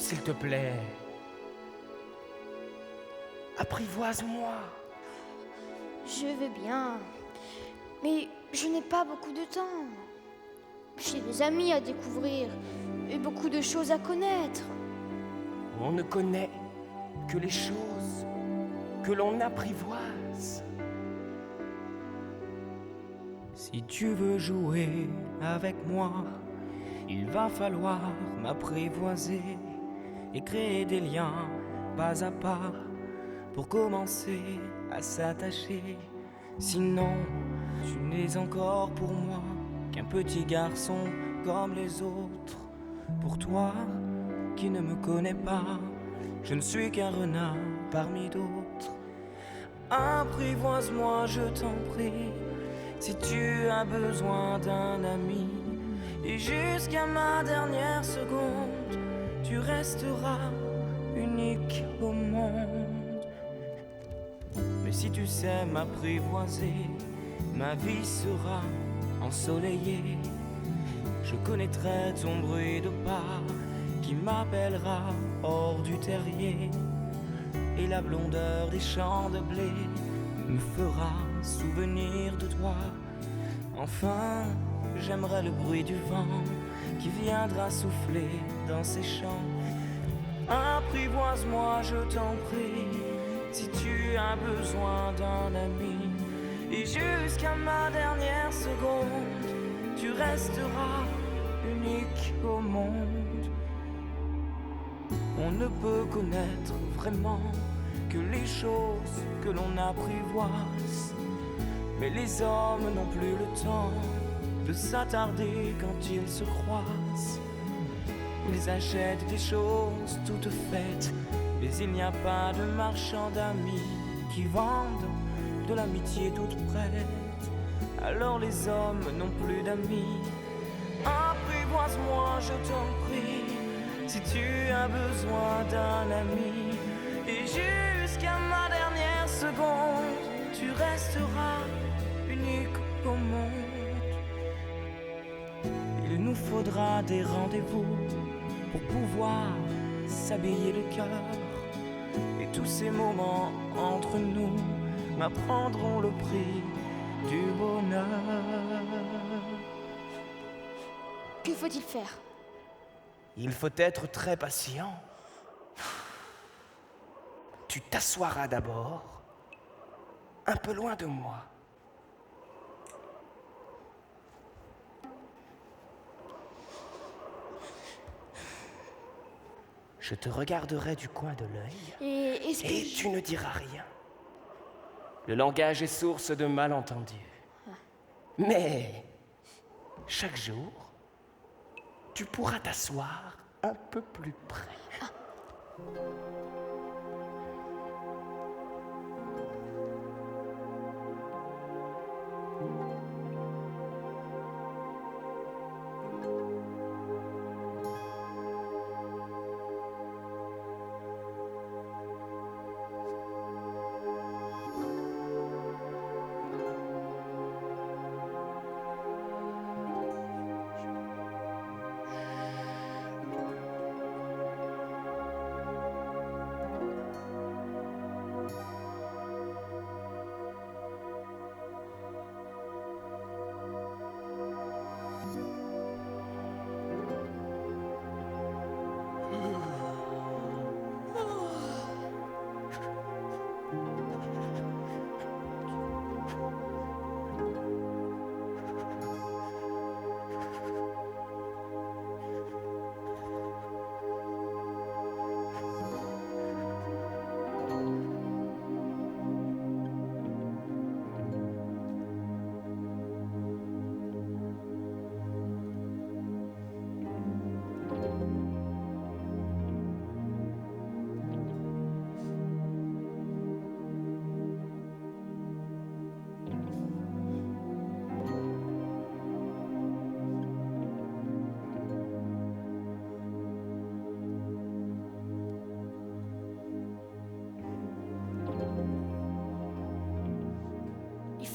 s'il te plaît. Apprivoise-moi. Je veux bien, mais je n'ai pas beaucoup de temps. J'ai des amis à découvrir et beaucoup de choses à connaître. On ne connaît que les choses que l'on apprivoise. Si tu veux jouer avec moi, il va falloir m'apprivoiser et créer des liens pas à pas pour commencer à s'attacher. Sinon, tu n'es encore pour moi qu'un petit garçon comme les autres. Pour toi, qui ne me connais pas, je ne suis qu'un renard parmi d'autres. Apprivoise-moi, je t'en prie, si tu as besoin d'un ami. Et jusqu'à ma dernière seconde, tu resteras unique au monde. Mais si tu sais m'apprivoiser, ma vie sera ensoleillée. Je connaîtrai ton bruit de pas qui m'appellera hors du terrier. Et la blondeur des champs de blé me fera souvenir de toi. Enfin, j'aimerais le bruit du vent qui viendra souffler dans ces champs. Apprivoise-moi, je t'en prie, si tu as besoin d'un ami. Et jusqu'à ma dernière seconde, tu resteras unique au monde. On ne peut connaître vraiment que les choses que l'on apprivoise. Mais les hommes n'ont plus le temps de s'attarder quand ils se croisent. Ils achètent des choses toutes faites, mais il n'y a pas de marchand d'amis qui vendent de l'amitié toute prête. Alors les hommes n'ont plus d'amis. Apprivoise-moi, je t'en prie, si tu as besoin d'un ami. Et jusqu'à ma dernière seconde, tu resteras unique au monde. Il nous faudra des rendez-vous pour pouvoir s'habiller le cœur. Et tous ces moments entre nous m'apprendront le prix du bonheur. Que faut-il faire? Il faut être très patient. Tu t'assoiras d'abord, un peu loin de moi. Je te regarderai du coin de l'œil et tu ne diras rien. Le langage est source de malentendus. Mais chaque jour, tu pourras t'asseoir un peu plus près.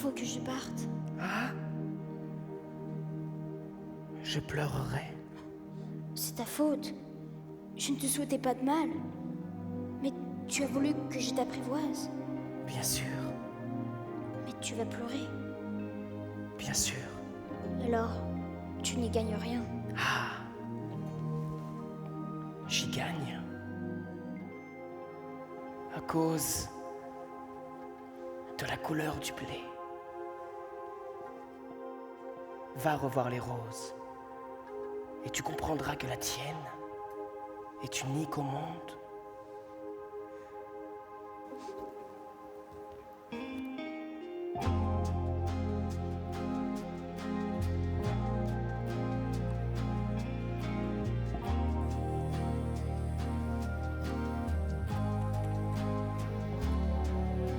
faut que je parte. Ah? Je pleurerai. C'est ta faute. je ne te souhaitais pas de mal. Mais tu as voulu que je t'apprivoise. Bien sûr. Mais tu vas pleurer. Bien sûr. Alors, tu n'y gagnes rien. Ah. J'y gagne. À cause de la couleur du blé. Va revoir les roses. Et tu comprendras que la tienne est unique au monde.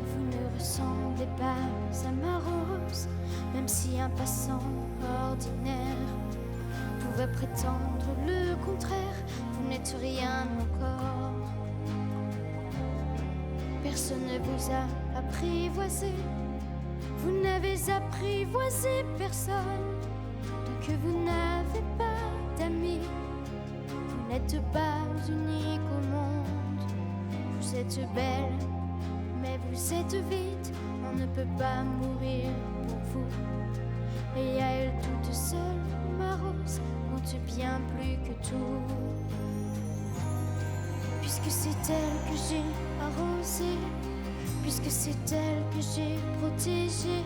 Vous ne ressemblez pas à ma rose, même si un passant ordinaire pouvait prétendre le contraire. Vous n'êtes rien encore. Personne ne vous a apprivoisé. Vous n'avez apprivoisé personne. Tant que vous n'avez pas d'amis, vous n'êtes pas unique au monde. Vous êtes belle, mais vous êtes vide. On ne peut pas mourir pour vous. Et à elle toute seule, ma rose compte bien plus que tout. Puisque c'est elle que j'ai arrosée, puisque c'est elle que j'ai protégée,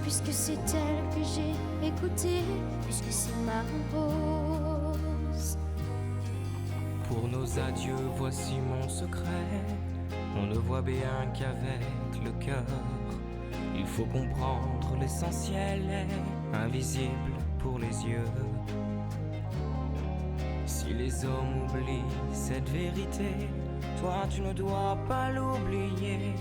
puisque c'est elle que j'ai écoutée, puisque c'est ma rose. Pour nos adieux, voici mon secret. On ne voit bien qu'avec le cœur. Il faut comprendre l'essentiel est invisible pour les yeux. Si les hommes oublient cette vérité, toi tu ne dois pas l'oublier.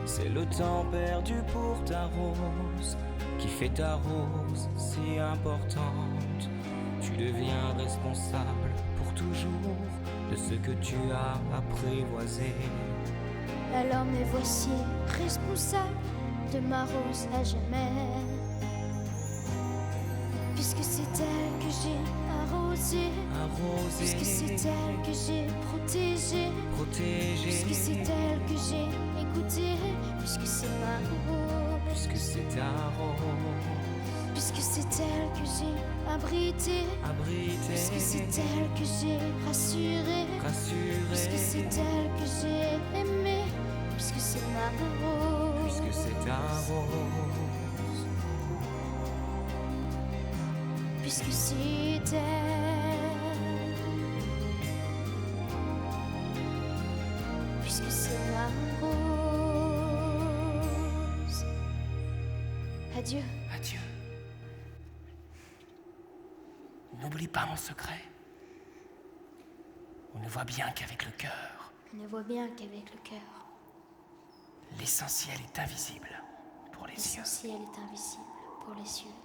C'est le temps perdu pour ta rose qui fait ta rose si importante. Tu deviens responsable pour toujours de ce que tu as apprivoisé. Alors me voici responsable de ma rose à jamais. Puisque c'est elle que j'ai arrosée, puisque c'est elle que j'ai protégée, puisque c'est elle que j'ai écoutée, puisque c'est ma rose, puisque c'est ta rose, puisque c'est elle que j'ai abritée, puisque c'est elle que j'ai rassurée, puisque c'est elle que j'ai aimée, puisque c'est ma rose, puisque c'est ta rose. Puisque c'est elle, puisque c'est ma rose. Adieu. Adieu. N'oublie pas mon secret. On ne voit bien qu'avec le cœur. On ne voit bien qu'avec le cœur. L'essentiel est invisible pour les yeux. L'essentiel est invisible pour les yeux.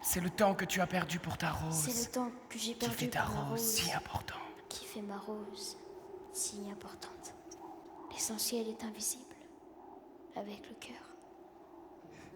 C'est le temps que tu as perdu pour ta rose. C'est le temps que j'ai perdu qui fait ta pour ma rose rose si importante. Qui fait ma rose si importante. L'essentiel est invisible avec le cœur.